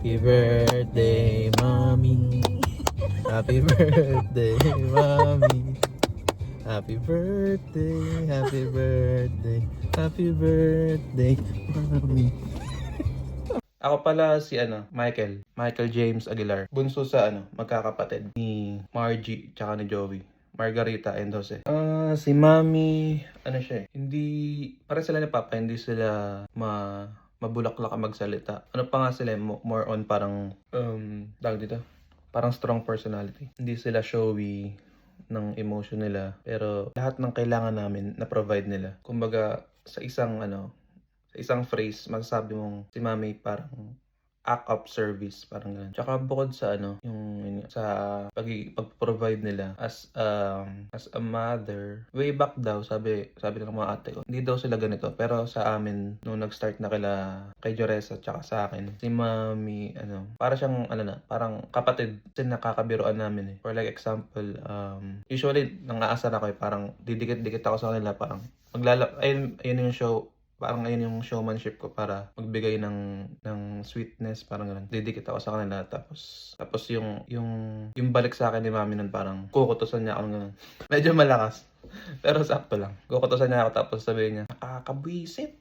Happy birthday, mommy. Happy birthday, mommy. Happy birthday, happy birthday, happy birthday, mommy. Ako pala si Michael James Aguilar. Bunso sa magkakapatid ni Margie tsaka ni Joey. Margarita and Jose. Si Mami, siya hindi, para sila ni Papa, hindi sila mabulaklak ang magsalita. Ano pa nga sila, more on parang, tawag dito, parang strong personality. Hindi sila showy ng emotion nila, pero lahat ng kailangan namin na-provide nila. Kumbaga, sa isang phrase, masasabi mong si Mami parang act of service, parang ganun. Tsaka bukod sa yung sa pag-provide nila as a mother, way back daw, sabi ng mga ate ko, hindi daw sila ganito. Pero sa amin, nung nag-start na kay Joresa tsaka sa akin, si Mami, para siyang, parang kapatid. Kasi nakakabiruan namin eh. For like example, usually, nang-aasar ako eh, parang didikit-dikit ako sa kanila, parang ayun yung show, parang ayun yung showmanship ko para magbigay ng sweetness, parang ganun. Didikit ako sa kanila, tapos yung balik sa akin ni Mami nun, parang kukutusan niya ako ng ganun. Medyo malakas, pero sakto lang. Kukutusan niya ako, tapos sabihin niya, nakakabwisit.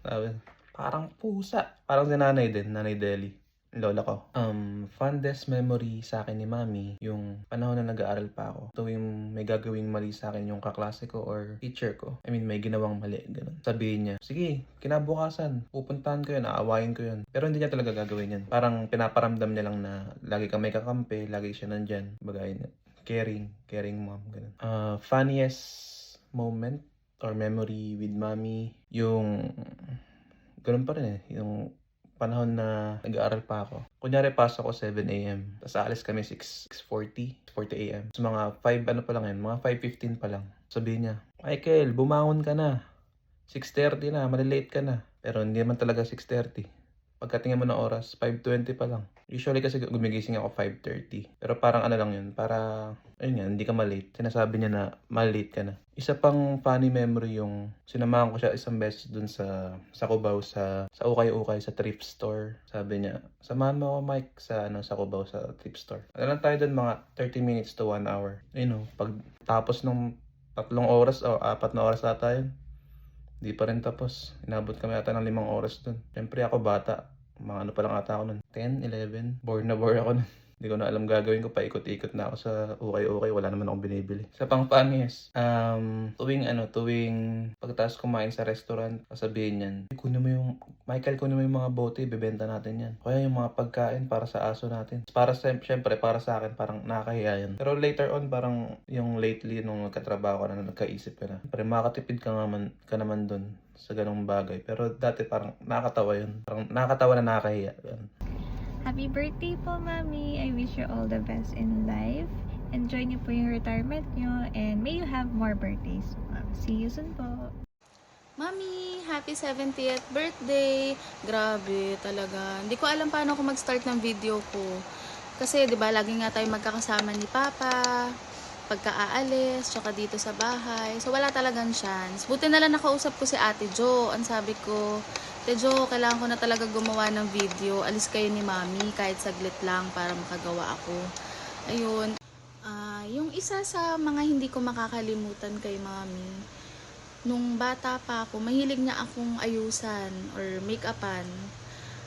Sabi, parang pusa. Parang si Nanay Deli, lola ko. Fondest memory sa akin ni Mami, yung panahon na nag-aaral pa ako. Tuwing may gagawing mali sa akin yung kaklase ko or teacher ko. I mean, may ginawang mali, ganun. Sabihin niya, sige, kinabukasan, pupuntahan ko yun, aawayin ko yun. Pero hindi niya talaga gagawin yan. Parang pinaparamdam niya lang na lagi kang may kakampi, lagi siya nandyan. Bagay na, caring mom, ganun. Funniest moment or memory with Mami, yung ganun pa rin eh, yung panahon na nag-aaral pa ako. Kunyari, pasok ko 7 a.m. Tapos aalis kami 6:40 a.m. So mga 5 pa lang yan, mga 5:15 pa lang. Sabihin niya, Michael, bumangon ka na. 6:30 na, malilate ka na. Pero hindi naman talaga 6:30. Pagkatingin mo ng oras, 5:20 pa lang. Usually kasi gumigising ako 5:30. Pero parang lang yun, para, ayun nga, hindi ka malate. Sinasabi niya na malate ka na. Isa pang funny memory yung sinamahan ko siya isang beses dun sa Cubao, sa ukay-ukay, sa thrift store. Sabi niya, samahan mo ako, Mike, sa Cubao, sa thrift store. Lang tayo dun, mga 30 minutes to 1 hour. Pag tapos ng 3 oras o 4 na oras ata yun, di pa rin tapos. Inabot kami ata ng 5 oras dun. Siyempre ako bata. Mga pa lang ata ako nun. 10, 11. Bored na bored ako nun. Hindi ko na alam gagawin ko. Paikot-ikot na ako sa ukay-ukay. Wala naman akong binibili. Sa pang funniest, tuwing pagkatapos kumain sa restaurant, sasabihin niyan, Michael, kunin mo yung mga bote, bebenta natin yan. Kaya yung mga pagkain para sa aso natin. Siyempre, para sa akin, parang nakakahiya yan. Pero later on, parang yung lately, nung nagkatrabaho ka na, nagkaisip ka na. Parang makakatipid ka naman dun sa ganong bagay. Pero dati parang nakakatawa yun. Parang nakakatawa na nakakahiya. Happy birthday po, Mami. I wish you all the best in life. Enjoy niyo po yung retirement niyo and may you have more birthdays. See you soon po. Mami, happy 70th birthday! Grabe talaga. Hindi ko alam paano ako mag-start ng video ko. Kasi 'di ba, lagi nga tayo magkakasama ni Papa pagka-aalis, tsaka dito sa bahay. So wala talagang chance. Buti na lang nakausap ko si Ate Jo. Ang sabi ko, Ate Jo, kailangan ko na talaga gumawa ng video. Alis kayo ni Mami kahit saglit lang para makagawa ako. Ayun. Yung isa sa mga hindi ko makakalimutan kay Mami, nung bata pa ako, mahilig niya akong ayusan or make-upan.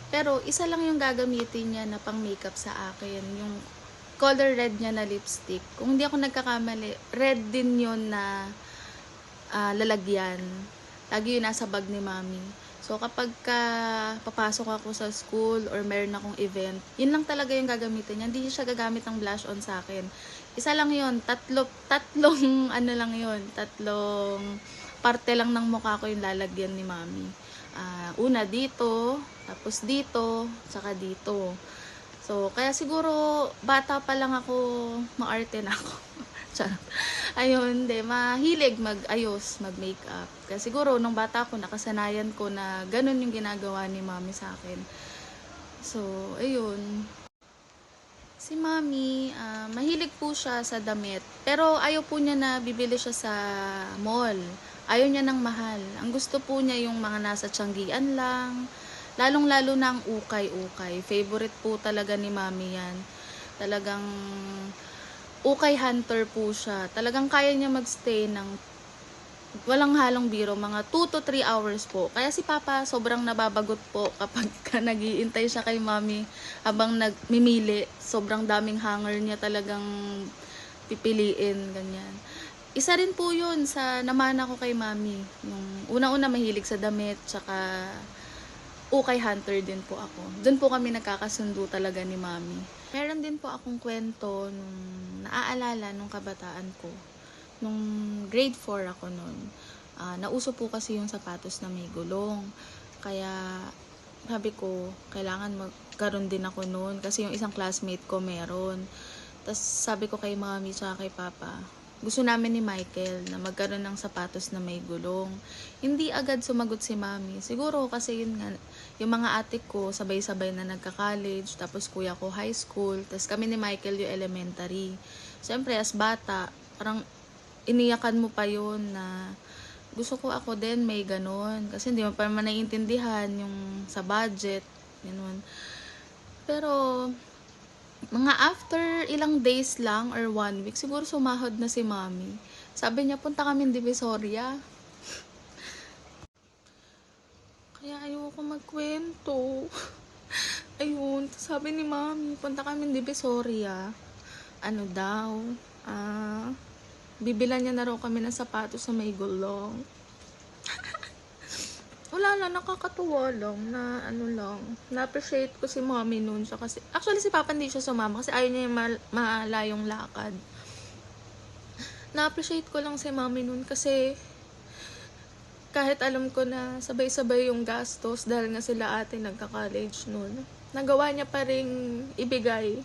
Pero isa lang yung gagamitin niya na pang makeup sa akin, yung color red niya na lipstick. Kung hindi ako nagkakamali, red din yun na lalagyan. Lagi yun nasa bag ni Mami. So kapag papasok ako sa school or meron akong event, yun lang talaga yung gagamitin niya. Hindi siya gagamit ng blush on sa akin. Isa lang yun, tatlong lang yun, tatlong parte lang ng mukha ko yung lalagyan ni Mami. Una dito, tapos dito, saka dito. So, kaya siguro bata pa lang ako, maarte na ako. Ayun, mahilig mag-ayos, mag-makeup. Kaya siguro nung bata ako, nakasanayan ko na ganun yung ginagawa ni Mami sa akin. So, ayun. Si Mami, mahilig po siya sa damit. Pero ayaw po niya na bibili siya sa mall. Ayaw niya ng mahal. Ang gusto po niya yung mga nasa Tianggian lang, Lalong-lalo na ang ukay-ukay. Favorite po talaga ni Mami yan. Talagang ukay hunter po siya. Talagang kaya niya magstay ng walang halong biro, mga 2 to 3 hours po. Kaya si Papa sobrang nababagot po kapag nag-iintay siya kay Mami habang nagmimili. Sobrang daming hanger niya talagang pipiliin, ganyan. Isa rin po yun sa namana ko kay Mami. Yung unang-una mahilig sa damit, tsaka ukay hunter din po ako. Doon po kami nagkakasundo talaga ni Mami. Meron din po akong kwento nung naaalala nung kabataan ko. Nung grade 4 ako nun, nauso po kasi yung sapatos na may gulong. Kaya sabi ko, kailangan magkaroon din ako nun kasi yung isang classmate ko meron. Tapos sabi ko kay Mami tsaka kay Papa, gusto namin ni Michael na magkaroon ng sapatos na may gulong. Hindi agad sumagot si Mami. Siguro kasi yun nga, yung mga ate ko sabay-sabay na nagka-college, tapos kuya ko high school, tapos kami ni Michael yung elementary. Siyempre as bata, parang iniyakan mo pa yun na gusto ko ako din may ganon. Kasi hindi mo pa naman naiintindihan yung sa budget. Ganun. Pero, mga after ilang days lang or 1 week, siguro sumahod na si Mami. Sabi niya, punta kami Divisoria. Kaya ayoko magkwento. Ayun, sabi ni Mami, punta kami Divisoria. Ano daw? Bibilan niya na raw kami ng sapatos na may gulong. Wala lang, nakakatuwa lang na ano lang. Na-appreciate ko si Mami noon siya kasi actually si Papa hindi siya sumama kasi ayaw niya yung malayong lakad. Na-appreciate ko lang si Mami noon kasi kahit alam ko na sabay-sabay yung gastos dahil nga sila ate nagka-college noon, nagawa niya pa ring ibigay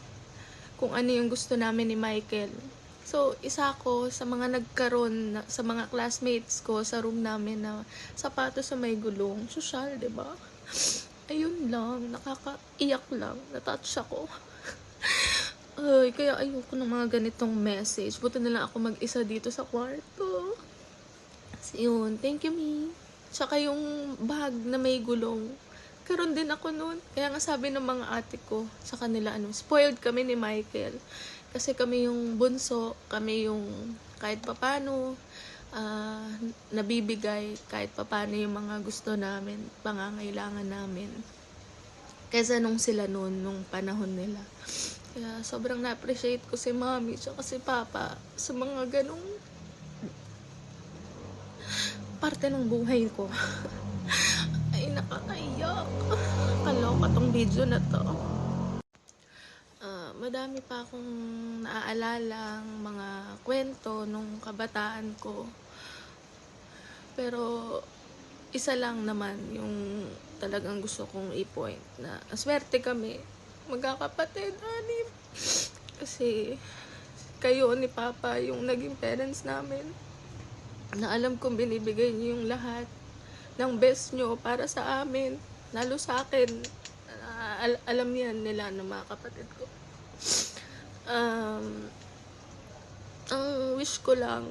kung ano yung gusto namin ni Michael. So, isa ko sa mga nagkaroon, sa mga classmates ko sa room namin na sapatos sa may gulong. Social, diba? Ayun lang, nakakaiyak lang, natouch ako. Ay, kaya ayoko ng mga ganitong message. Buti na lang ako mag-isa dito sa kwarto. So, yun, thank you, me. Tsaka yung bag na may gulong. Karoon din ako noon. Kaya nga sabi ng mga ate ko sa kanila, spoiled kami ni Michael. Kasi kami yung bunso, kami yung kahit papano nabibigay, kahit papano yung mga gusto namin, pangangailangan namin. Kaysa nung sila noon, nung panahon nila. Kaya sobrang na-appreciate ko si Mami tsaka si Papa sa mga ganong parte ng buhay ko. Ay, nakakaiyak. Kaloka tong video na to. Madami pa akong naaalalang mga kwento nung kabataan ko. Pero isa lang naman yung talagang gusto kong i-point na swerte kami magkakapatid, anim. Kasi kayo ni Papa yung naging parents namin. Na alam kong binibigay niyo yung lahat ng best nyo para sa amin. Lalo sa akin. Alam yan nila ng mga kapatid ko. Ang wish ko lang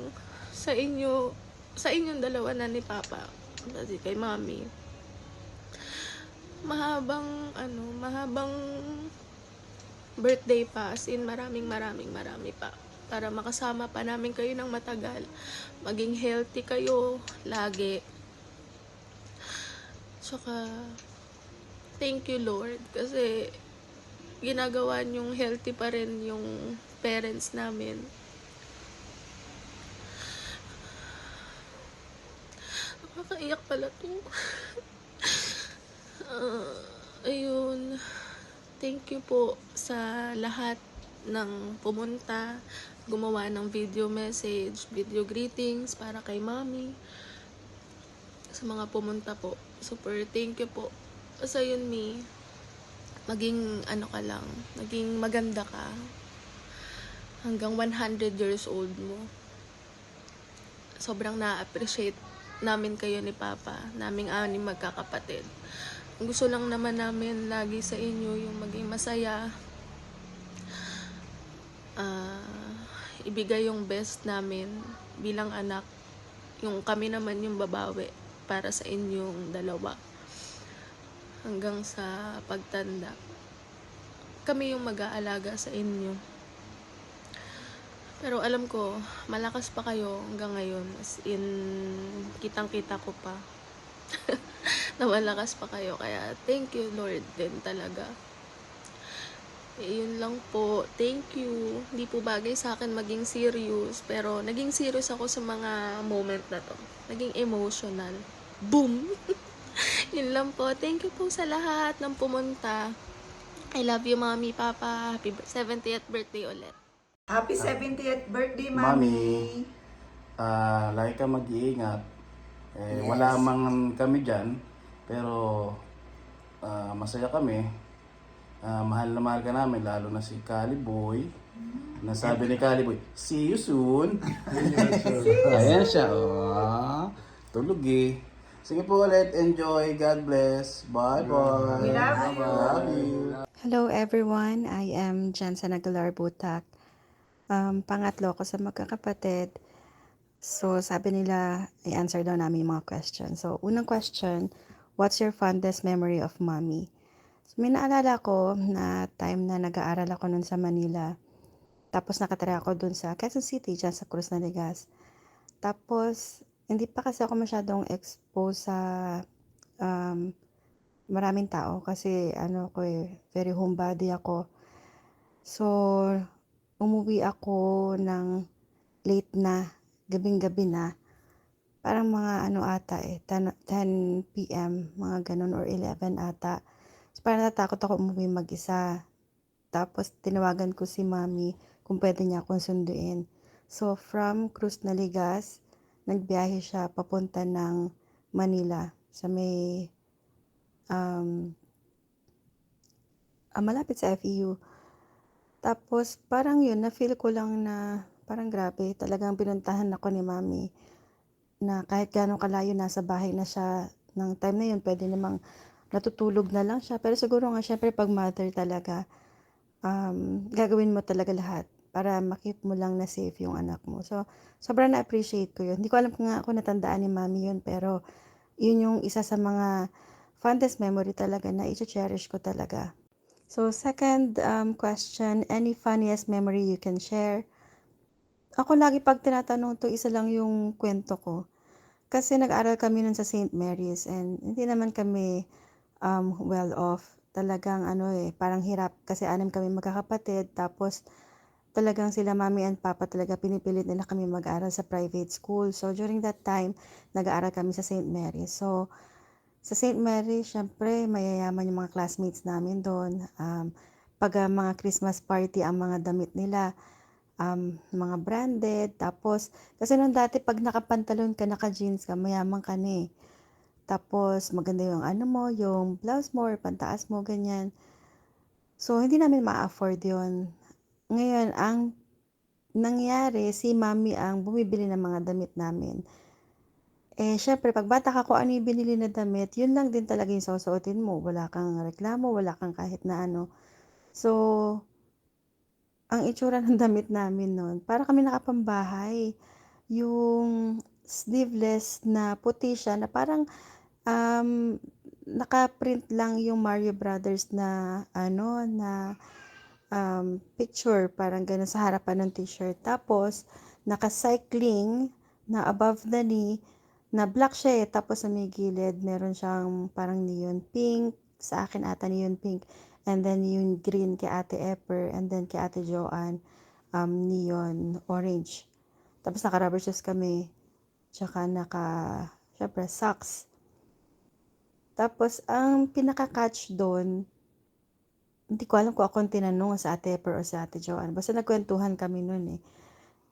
sa inyong dalawa na ni Papa, kasi kay Mami, mahabang birthday pa, as in marami pa, para makasama pa namin kayo ng matagal, maging healthy kayo lagi. Tsaka thank you Lord kasi ginagawa niyong healthy pa rin yung parents namin. Nakakaiyak pala to. Ayun. Thank you po sa lahat ng pumunta, gumawa ng video message, video greetings para kay Mami. Sa mga pumunta po. Super thank you po. Sa yun, me. Maging maging maganda ka hanggang 100 years old mo. Sobrang na-appreciate namin kayo ni Papa, naming anim magkakapatid. Ang gusto lang naman namin lagi sa inyo yung maging masaya, ibigay yung best namin bilang anak, yung kami naman yung babawi para sa inyong dalawa. hanggang sa pagtanda. Kami yung mag-aalaga sa inyo. Pero alam ko, malakas pa kayo hanggang ngayon. As in, kitang-kita ko pa na malakas pa kayo. Kaya, thank you, Lord, din talaga. Yun lang po. Thank you. Hindi po bagay sa akin maging serious. Pero, naging serious ako sa mga moment na to. Naging emotional. Boom! Yun lang po. Thank you po sa lahat ng pumunta. I love you, Mommy, Papa. Happy 70th birthday ulit. Happy 70th birthday, Mami, Mami! lagi ka mag-iingat. Yes. Wala mang kami dyan, pero masaya kami. Mahal na mahal ka namin, lalo na si Caliboy. Nasabi ni Caliboy, see you soon. Ayan siya, oh. Tulog eh. Sige po ulit, enjoy, God bless. Bye-bye. We love you. Love you. Hello everyone, I am Jansen Aguilar Butak. Pangatlo ko sa magkakapatid. So sabi nila, i-answer daw namin yung mga question. So unang question, what's your fondest memory of mommy? So, may naalala ko na time na nag-aaral ako nun sa Manila. Tapos nakatira ako dun sa Quezon City, dyan sa Cruz Naligas. Tapos hindi pa kasi ako masyadong exposed sa maraming tao kasi very homebody ako. So, umuwi ako ng late na, gabing-gabi na. Parang mga 10 p.m., mga ganun, or 11 ata. So, parang natakot ako umuwi mag-isa. Tapos, tinawagan ko si mami kung pwede niya akong sunduin. So, from Cruz Naligas, nagbiyahe siya papunta ng Manila sa may malapit sa FEU. Tapos, parang yun, na-feel ko lang na parang grabe. Talagang pinuntahan ako ni mami na kahit gano'ng kalayo, nasa bahay na siya. Ng time na yun, pwede namang natutulog na lang siya. Pero siguro nga, syempre, pag mother talaga, gagawin mo talaga lahat para makip mo lang na safe yung anak mo. So, sobrang na-appreciate ko yun. Hindi ko alam kung nga ako natandaan ni mami yun, pero yun yung isa sa mga fondest memory talaga na i-cherish ko talaga. So, second question, any funniest memory you can share? Ako lagi pag tinatanong to, isa lang yung kwento ko. Kasi nag-aral kami nun sa St. Mary's and hindi naman kami well off. Talagang parang hirap kasi 6 kami magkakapatid. Tapos talagang sila mami and papa talaga pinipilit nila kami mag-aral sa private school. So during that time, nag-aaral kami sa St. Mary's. So sa St. Mary, syempre, mayayaman yung mga classmates namin doon. Pag mga Christmas party, ang mga damit nila, mga branded. Tapos, kasi nung dati, pag nakapantalon ka, naka-jeans ka, mayaman ka na eh. Tapos, maganda yung yung blouse mo, or pantaas mo, ganyan. So, hindi namin ma-afford yun. Ngayon, ang nangyari, si mami ang bumibili ng mga damit namin. Syempre, pag bata ka, kung ano yung binili na damit, yun lang din talaga yung susuotin mo. Wala kang reklamo, wala kang kahit na ano. So, ang itsura ng damit namin nun, para kami nakapambahay. Yung sleeveless na puti siya, na parang naka-print lang yung Mario Brothers na picture, parang gano'n sa harapan ng t-shirt. Tapos, naka-cycling na above the knee, na black siya eh. Tapos sa may gilid, meron siyang parang neon pink. Sa akin ata neon pink. And then yung green kay Ate Epper. And then kay Ate Joanne, neon orange. Tapos naka-rubber shoes kami. Tsaka syempre, socks. Tapos, ang pinaka-catch doon, hindi ko alam kung akong tinanong sa Ate Epper o sa Ate Joanne. Basta nagkwentuhan kami noon eh.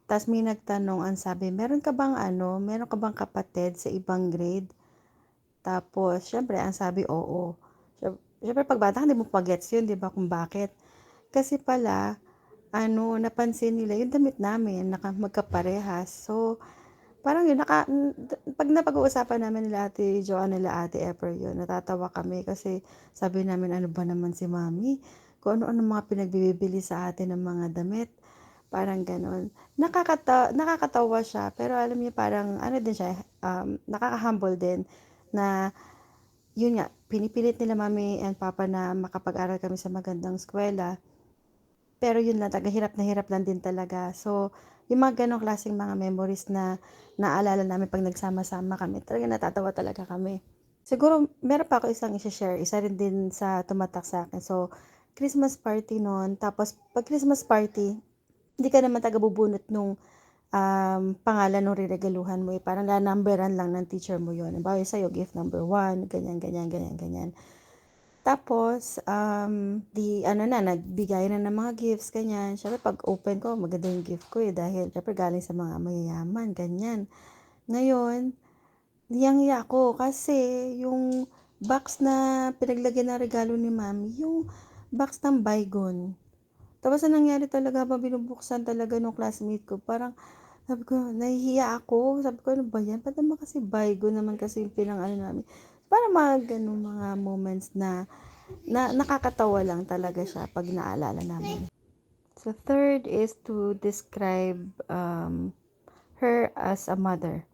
Tapos may nagtanong, ang sabi, meron ka bang kapatid sa ibang grade? Tapos, syempre, ang sabi, oo. Syempre, pag bata, hindi mo pa-gets yun, di ba, kung bakit. Kasi pala, napansin nila, yung damit namin, magkaparehas. So, parang yun, pag napag-uusapan namin nila Ate Joanne, nila Ate Epper yun, natatawa kami kasi sabi namin, ano ba naman si Mami? Kung ano-ano mga pinagbibili sa atin ng mga damit. Parang ganon. Nakakatawa siya, pero alam niyo parang din siya, nakaka-humble din na yun nga, pinipilit nila mami and papa na makapag-aral kami sa magandang eskwela. Pero yun lang, hirap na hirap lang din talaga. So, yung mga ganong klaseng mga memories na naalala namin pag nagsama-sama kami, talaga natatawa talaga kami. Siguro, meron pa ako isang i-share. Isa rin din sa tumatak sa akin. So, Christmas party noon. Tapos, pag Christmas party, hindi ka naman taga-bubunot nung pangalan ng riregaluhan mo. Parang na-numberan lang ng teacher mo yun. Bawa sa'yo, gift number 1, ganyan, ganyan, ganyan, ganyan. Tapos, nagbigay na ng mga gifts, ganyan. Siyempre, pag open ko, maganda yung gift ko dahil, siyempre, galing sa mga mayayaman, ganyan. Ngayon, niyang-iya ko kasi yung box na pinaglagyan ng regalo ni mami, yung box ng Baygon. Tapos, ang nangyari talaga, binubuksan talaga nung classmate ko, parang, sabi ko, nahihiya ako. Sabi ko, ano ba yan? Ba't naman kasi Baygon naman kasi yung pinang-ano namin. Para mga ganun mga moments na nakakatawa lang talaga siya pag naalala namin. So, third is to describe her as a mother.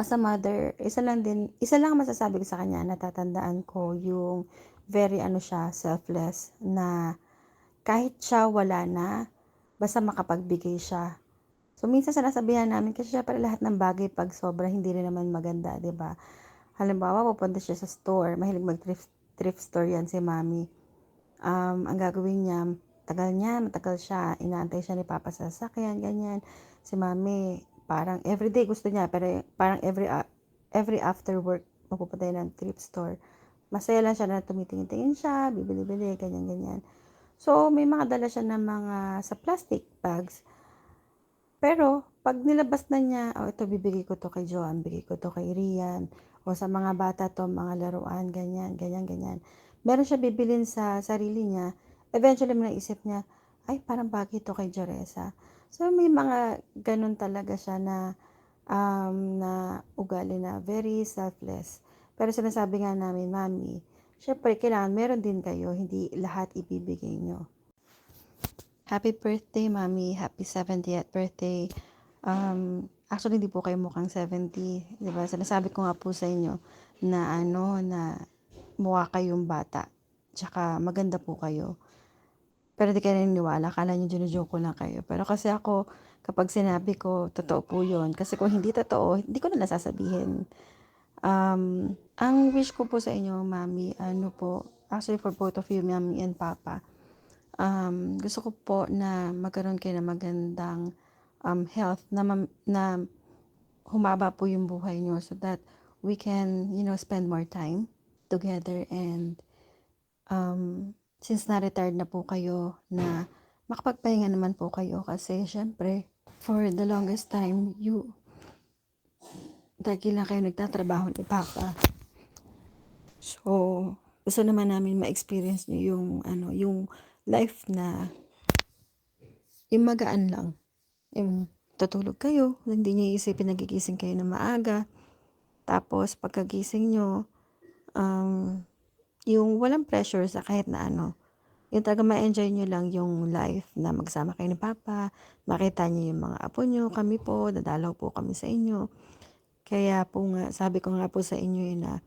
As a mother, isa lang masasabi ko sa kanya, natatandaan ko yung very selfless, na kahit siya wala na, basta makapagbigay siya. So, minsan sinasabihan namin, kasi syempre lahat ng bagay pag sobra, hindi rin naman maganda, 'di ba? Halimbawa, pupunta siya sa store, mahilig thrift store yan si mami. Ang gagawin niya, matagal siya, inaantay siya ni papa sa sasakyan, ganyan. Si mami, parang everyday gusto niya, pero parang every after work, mapupunta yun ng thrift store. Masaya lang siya na tumitingin-tingin siya, bibili-bili, ganyan-ganyan. So, may mga dala siya ng mga sa plastic bags. Pero, pag nilabas na niya, ito bibigay ko to kay Joanne, bigay ko to kay Rian, o sa mga bata to, mga laruan, ganyan, ganyan, ganyan. Meron siya bibilin sa sarili niya, eventually may naisip niya, ay, parang bagay to kay Joresa. So, may mga ganun talaga siya na ugali na very selfless. Pero sinasabi nga namin, mami, syempre, kailangan meron din kayo, hindi lahat ibibigay nyo. Happy birthday, mami. Happy 70th birthday. Actually, hindi po kayo mukhang 70. Diba? Sinasabi ko nga po sa inyo na na mukha kayong bata. Tsaka maganda po kayo. Pero di kayo naniniwala. Akala nyo ginujoke ko lang kayo. Pero kasi ako, kapag sinabi ko, totoo po yun. Kasi kung hindi totoo, hindi ko na nasasabihin. Ang wish ko po sa inyo, mami, actually for both of you, mami and papa, gusto ko po na magkaroon kayo ng magandang health, na humaba po yung buhay nyo so that we can, spend more time together. And since na-retired na po kayo, na makapagpahinga naman po kayo kasi syempre, for the longest time, dahil lang kayo nagtatrabaho ni Papa. So, gusto naman namin ma-experience nyo yung life na yung magaan lang. Yung tutulog kayo, hindi nyo iisipin nagigising kayo na maaga. Tapos, pagkagising nyo, yung walang pressure sa kahit na yung talaga ma-enjoy nyo lang yung life na magsama kayo ni Papa, makita nyo yung mga apo nyo, kami po, dadalaw po kami sa inyo. Kaya po nga, sabi ko nga po sa inyo na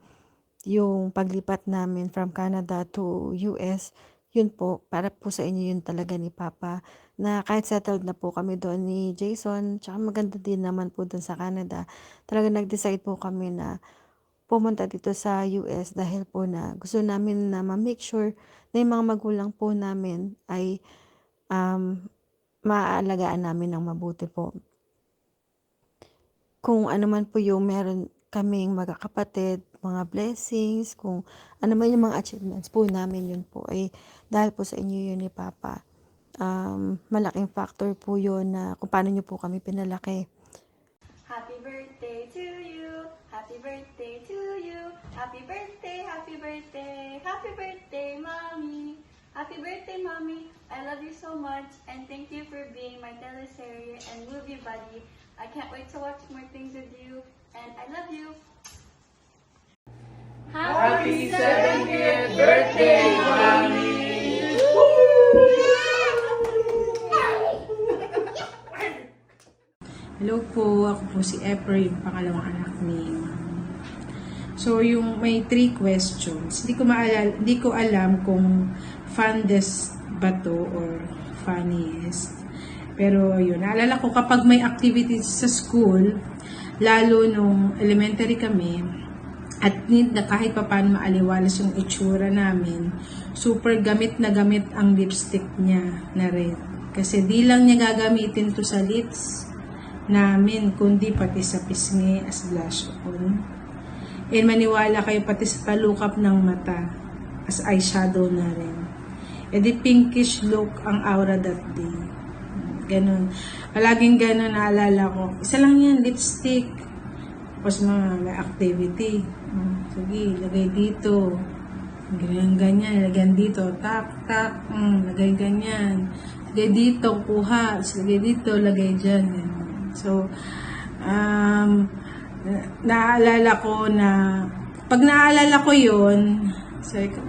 yung paglipat namin from Canada to US, yun po, para po sa inyo yun talaga ni Papa, na kahit settled na po kami doon ni Jason, tsaka maganda din naman po doon sa Canada, talaga nag-decide po kami na pumunta dito sa US dahil po na gusto namin na ma-make sure na yung mga magulang po namin ay maaalagaan namin ng mabuti po. Kung ano man po yung meron kaming magkakapatid, mga blessings, kung ano man yung mga achievements po namin, yun po ay dahil po sa inyo yun ni Papa. Malaking factor po yun na kung paano nyo po kami pinalaki. Happy birthday to you! Happy birthday to you! Happy birthday, happy birthday! Happy birthday, Mommy! Happy birthday, Mommy! I love you so much and thank you for being my teleserye and movie buddy. I can't wait to watch more things with you and I love you! Happy 70th birthday, Mommy! Hello po, ako po si April, pangalawang anak ni So, yung may 3 questions. Hindi ko alam kung fondest ba to or funniest. Pero yun, naalala ko kapag may activities sa school, lalo nung elementary kami, at need na kahit pa paano maaliwalas yung itsura namin, super gamit na gamit ang lipstick niya na red. Kasi di lang niya gagamitin to sa lips namin, kundi pati sa pisngi as blush on. And maniwala kayo pati sa talukap ng mata as eyeshadow na rin. E di pinkish look ang aura that day. Ganon. Palaging ganon naalala ko. Isa lang yan, lipstick. Tapos may activity. Sige, lagay dito. Ganyan, lagyan dito. Tak, tak. Lagay ganyan. Lagay dito, kuha. Lagay dito, lagay dyan. So, naalala ko na, pag naalala ko yun, sabi ko,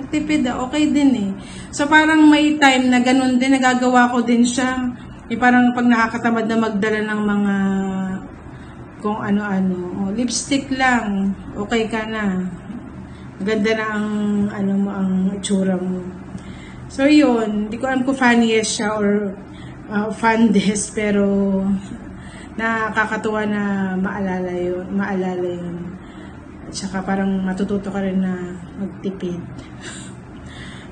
tipid okay din eh. So, parang may time na ganun din, nagagawa ko din siya. Parang pag nakakatamad na magdala ng mga kung ano-ano. Lipstick lang, okay ka na. Maganda na ang itsura mo. So, yun. Hindi ko alam kung funniest siya or fondest, pero nakakatuwa na maalala yun. At saka parang matututo ka rin na magtipid.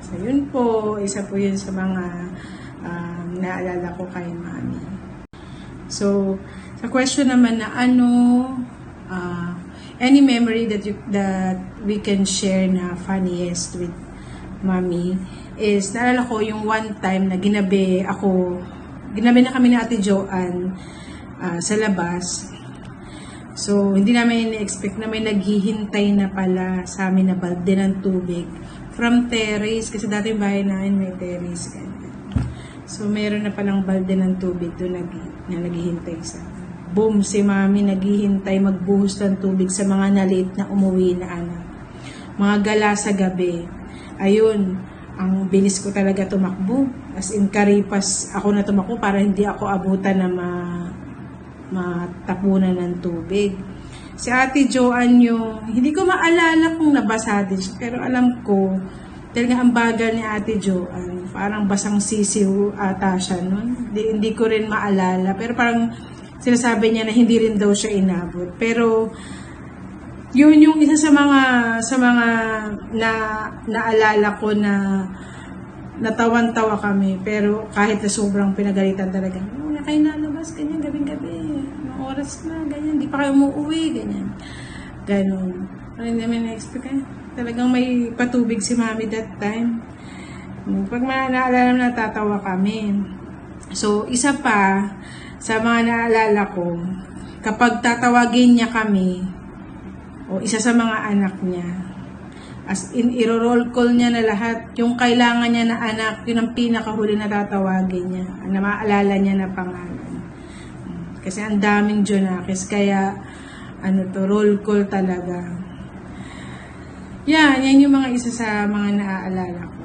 So, yun po. Isa po yun sa mga naalala ko kay Mami. So, sa question naman na any memory that we can share na funniest with Mami is, naalala ko yung one time na ginabi na kami ni Ate Joanne sa labas. So, hindi namin in-expect na may naghihintay na pala sa amin na balde ng tubig from terrace, kasi dati bahay namin may terrace. So, meron na palang balde ng tubig doon na naghihintay sa amin. Boom, si Mami naghihintay magbuhos ng tubig sa mga naliit na umuwi na anak. Mga gala sa gabi. Ayun, ang bilis ko talaga tumakbo. As in, karipas ako na tumakbo para hindi ako abutan na matapunan ng tubig. Si Ate Joanne yung, hindi ko maalala kung nabasa din siya, pero alam ko, talaga ang bagal ni Ate Joanne, parang basang sisiw ata siya nun. Hindi ko rin maalala, pero parang sinasabi niya na hindi rin daw siya inabot. Pero, yun yung isa sa mga naalala ko na natawan-tawa kami, pero kahit na sobrang pinagalitan talaga, na kayo nalabas, ganyan, gabing-gabi, mga oras na, ganyan, di pa kayo umuwi, ganyan. Ganon. Hindi namin na-expect eh. Talagang may patubig si Mami that time. Pag naalala na, natatawa kami. So, isa pa, sa mga naalala ko, kapag tatawagin niya kami, o isa sa mga anak niya, as in, i-roll call niya na lahat. Yung kailangan niya na anak, yun ang pinakahuli na tatawagin niya. Na maalala niya na pangalan. Kasi ang daming Jonakis. Kaya, roll call talaga. Yan yung mga isa sa mga naaalala ko.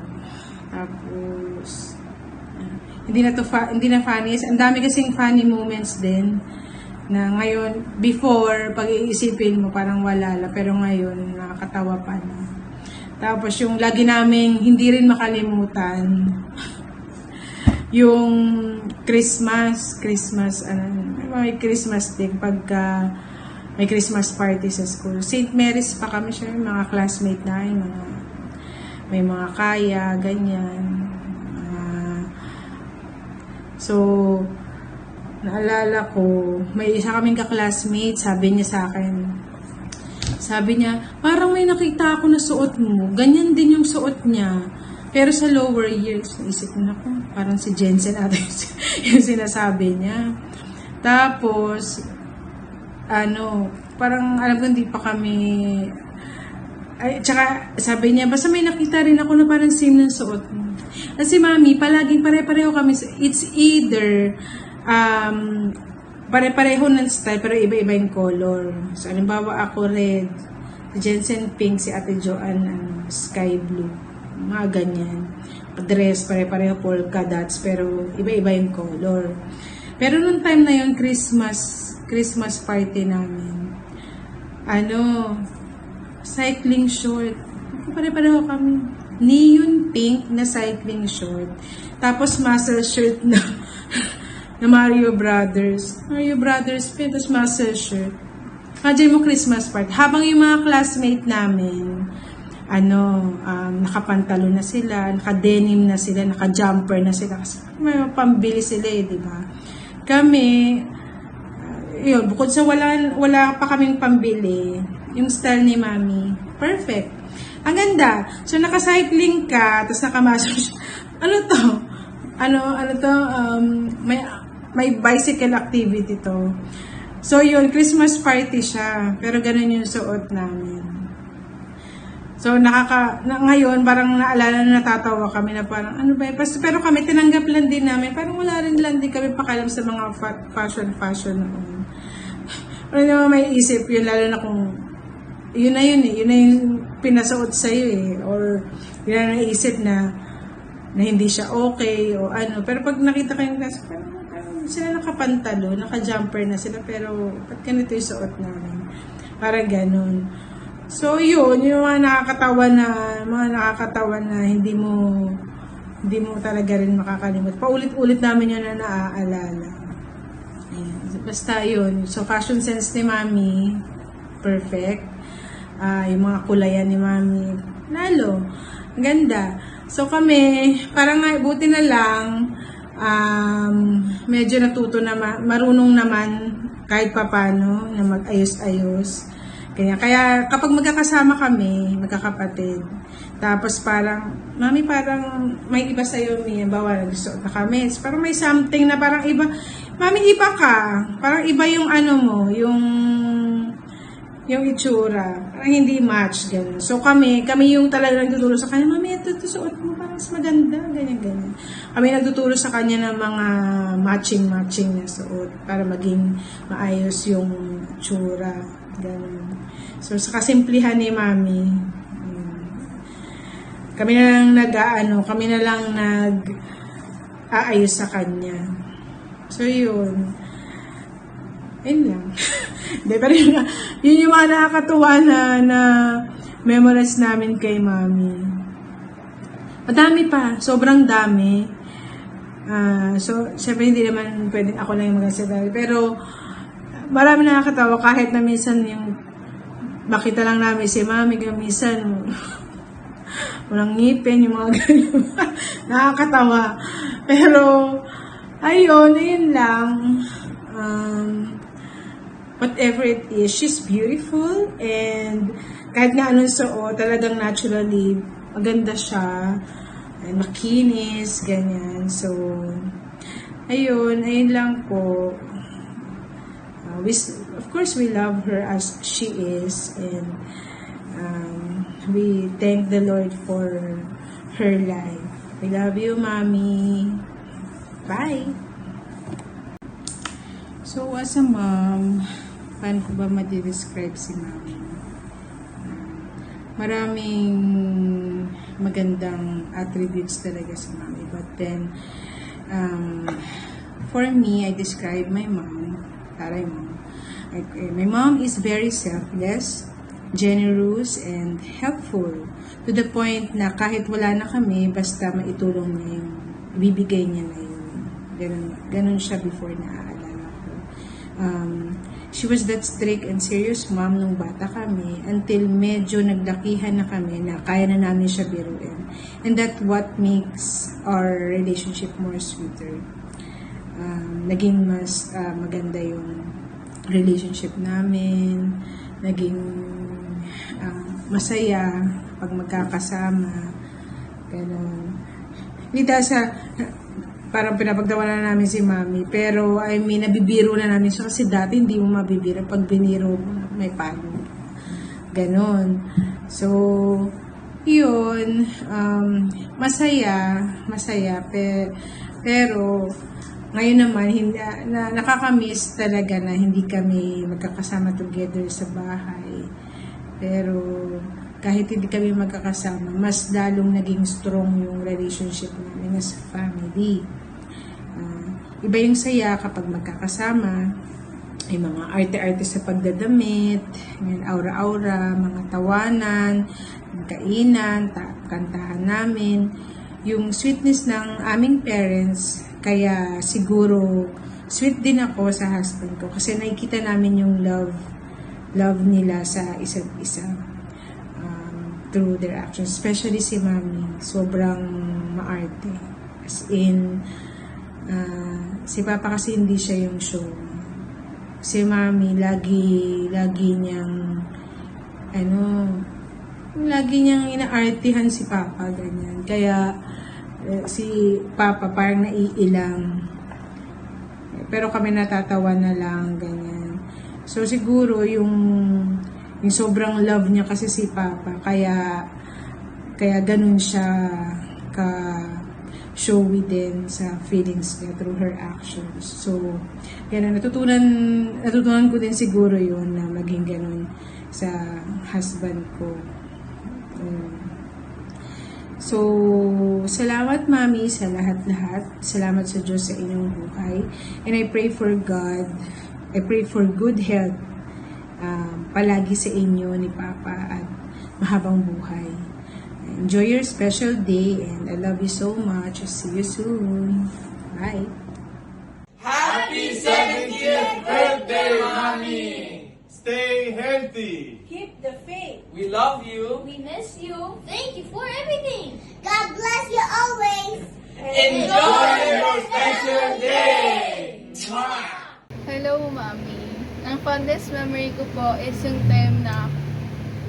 Tapos, hindi na funny. Ang dami kasing funny moments din. Na ngayon, before, pag iisipin mo, parang wala. Pero ngayon, nakakatawa pa na. Tapos yung lagi naming hindi rin makalimutan, yung Christmas, may Christmas din pagka may Christmas party sa school. St. Mary's pa kami siya, mga classmate namin, may mga kaya, ganyan. So, naalala ko, may isa kaming ka-classmate, sabi niya, parang may nakita ako na suot mo. Ganyan din yung suot niya. Pero sa lower years, naisip ko na ko, parang si Jensen ata yung sinasabi niya. Tapos, parang alam ko hindi pa kami, tsaka sabi niya, basta may nakita rin ako na parang same ng suot mo. Kasi Mami, palaging pare-pareho kami. It's either, pare-pareho ng style pero iba-iba yung color. So, halimbawa ako red, si Jensen pink, si Ate Joanne sky blue. Mga ganyan. Dress, pare-pareho polka dots, pero iba-iba yung color. Pero nung time na yun, Christmas party namin. cycling short. Pare-pareho kami. Neon pink na cycling short. Tapos muscle shirt na Mario Brothers. Mario Brothers pa, tapos muscle shirt. Imagine mo Christmas party. Habang yung mga classmate namin, nakapantalo na sila, naka-denim na sila, naka-jumper na sila. Kasi may pambili sila di ba? Kami, yun, bukod sa wala pa kaming pambili, yung style ni Mami, perfect. Ang ganda. So, naka-cycling ka, tapos naka-muscle shirt. May bicycle activity to. So, yun, Christmas party siya. Pero ganun yung suot namin. So, ngayon, parang naalala na natatawa kami na parang, ano ba, pero kami, tinanggap lang din namin. Parang wala rin lang din kami pakalam sa mga fashion noon. Ano naman may isip yun, lalo na kung, yun na yung pinasuot sa'yo or yun na naisip na hindi siya okay, o ano. Pero pag nakita ko yung class, parang sila nakapantalo, naka-jumper na sila, pero ba't ganito yung suot namin? Parang ganun. So, yun, yung mga nakakatawa na hindi mo talaga rin makakalimut. Paulit-ulit namin yun na naaalala. Ayan. Basta yun. So, fashion sense ni Mami, perfect. Yung mga kulayan ni Mami, lalo. Ang ganda. So, kami, parang buti na lang, medyo natuto na marunong naman kahit papano na mag-ayos-ayos. Kaya kapag magkakasama kami, magkakapatid, tapos parang, Mami, parang may iba sa'yo, Mia, bawa nagsuot na kami. Parang may something na parang iba, Mami, iba ka. Parang iba yung yung itsura. Parang hindi match, gano'n. So kami yung talaga nagtuturo sa kanya, Mami, ito suot mo, parang mas maganda, ganyan. Kami nagtuturo sa kanya ng mga matching na suot para maging maayos yung itsura, gano'n. So sa kasimplihan ni Mami, kami na lang nag-aayos sa kanya. So yun. Ayun lang. Pero yun yung mga nakakatuwa na memories namin kay Mami. Madami pa. Sobrang dami. So, syempre hindi naman pwedeng ako lang yung magsasabi. Pero, marami nakakatawa kahit na minsan yung makita lang namin si Mami, minsan walang ngipin, yung mga ganyan. Nakakatawa. Pero, ayun lang. Whatever it is, she's beautiful and kahit na anong suot, talagang naturally maganda siya, makinis, ganyan. So, ayun lang po. Of course, we love her as she is and we thank the Lord for her life. We love you, Mommy. Bye! So, as a mom, paano ko ba ma-describe si Mami? Maraming magandang attributes talaga si Mami. But then, for me, I describe my mom, taray mom. My mom is very selfless, generous, and helpful. To the point na kahit wala na kami, basta maitulong niya yung, ibibigay niya na yun. Ganun siya before na aalala ko. She was that strict and serious mom nung bata kami until medyo naglakihan na kami na kaya na namin siya biruin. And that what makes our relationship more sweeter. Naging mas maganda yung relationship namin. Naging masaya pag magkakasama. Ganun. Hindi dahil sa parang pinapagtawanan na namin si Mami. Pero, nabibiro na namin siya kasi dati hindi mo mabibiro. Pag biniro mo, may palo. Ganon. So, yun. Masaya. Pero, ngayon naman, nakakamiss talaga na hindi kami magkakasama together sa bahay. Pero, kahit hindi kami magkakasama, mas lalong naging strong yung relationship namin as family. Iba yung saya kapag magkakasama. May mga arte-arte sa pagdadamit, yung aura-aura, mga tawanan, kainan, kantahan namin. Yung sweetness ng aming parents, kaya siguro sweet din ako sa husband ko kasi nakikita namin yung love nila sa isa't isa through their actions. Especially si Mami, sobrang maarte. As in, si Papa kasi hindi siya yung show. Si Mami, lagi niyang, lagi niyang inaartihan si Papa, ganyan. Kaya, si Papa parang naiilang. Pero kami natatawa na lang, ganyan. So, siguro, yung sobrang love niya kasi si Papa, kaya ganun siya showy din sa feelings niya through her actions. So, yan, natutunan ko din siguro yun na maging ganun sa husband ko. So, salamat Mami sa lahat-lahat. Salamat sa Diyos sa inyong buhay. And I pray for God. I pray for good health palagi sa inyo ni Papa at mahabang buhay. Enjoy your special day and I love you so much. See you soon. Bye. Happy 70th birthday, Mommy! Stay healthy! Keep the faith. We love you! We miss you. Thank you for everything. God bless you always. Enjoy your special day! Hello, Mami. Ang fondest memory ko po is yung time na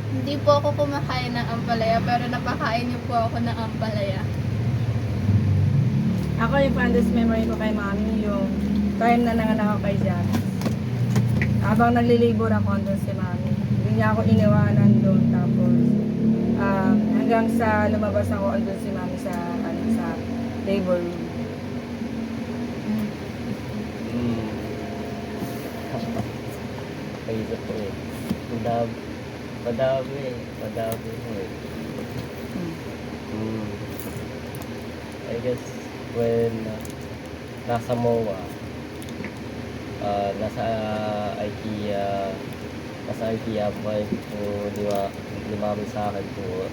hindi po ako kumakain ng ampalaya pero napakain niyo po ako ng ampalaya. Ako yung fondest memory ko kay Mami, yung time na nanganak ako kay Janice. Habang naglilibor ako doon si Mami, hindi niya ako iniwanan doon. Tapos hanggang sa lumabas ako doon si Mami sa labor room. Paisip ko eh. Madami mo eh. I guess when nasa MOA, nasa IKEA mabait po, di mami sa akin po.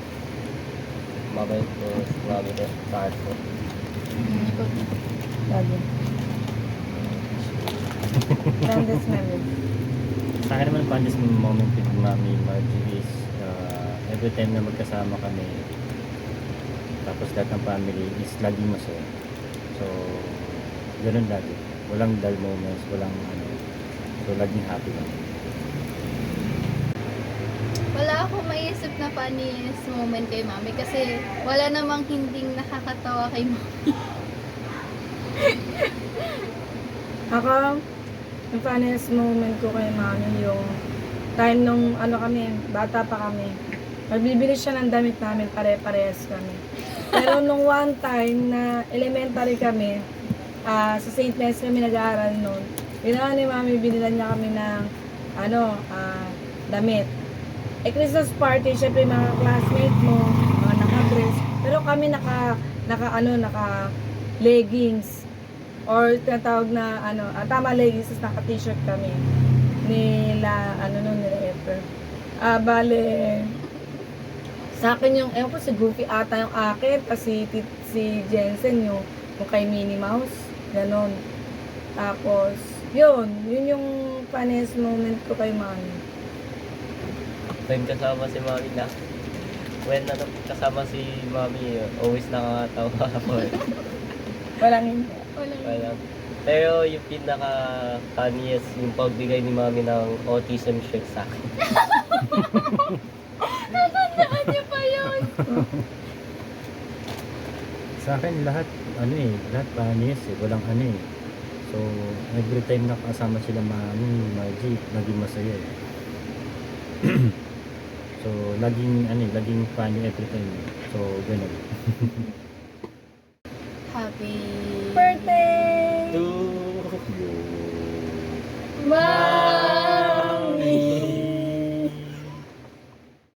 Mabait po, mami na sa akin po. Lagi. Fondest memory. Sa akin naman, fondest moment with Mami Margie is every time na magkasama kami, tapos lahat ng family is laging masaya. So, ganun lagi. Walang dull moments, so laging happy lang. Wala akong maisip na funniest moment kay Mami kasi wala namang hinding nakakatawa kay Mami. Ako, yung funniest moment ko kay Mami, yung time nung bata pa kami. Magbibili siya ng damit namin, pare-parehas kami. Pero nung one time na elementary kami, sa St. Mary's kami nag-aaral noon, ginawa ni Mami, binilan niya kami ng damit. Christmas party, syempre mga classmate mo, mga naka-dress, pero kami naka leggings. Or tinatawag na tama leggings, naka-t-shirt kami nila April. Bale, sa akin yung si Goofy ata yung akin, kasi si Jensen yung kay Minnie Mouse, ganon. Tapos yun yung funniest moment ko kay Mami. When kasama si Mami na, kasama si Mami, always nakakatawa ako eh. Walang hindi. Walang. Pero yung pinaka-funniest, yung pagbigay ni Mami ng autism shirt sa akin. Natandaan niyo pa yun! Sa akin lahat funniest eh, walang So, every time na kasama sila Mami, Margie, naging masaya eh. So, laging funny every time. So, ganun. Happy birthday To you. Mami!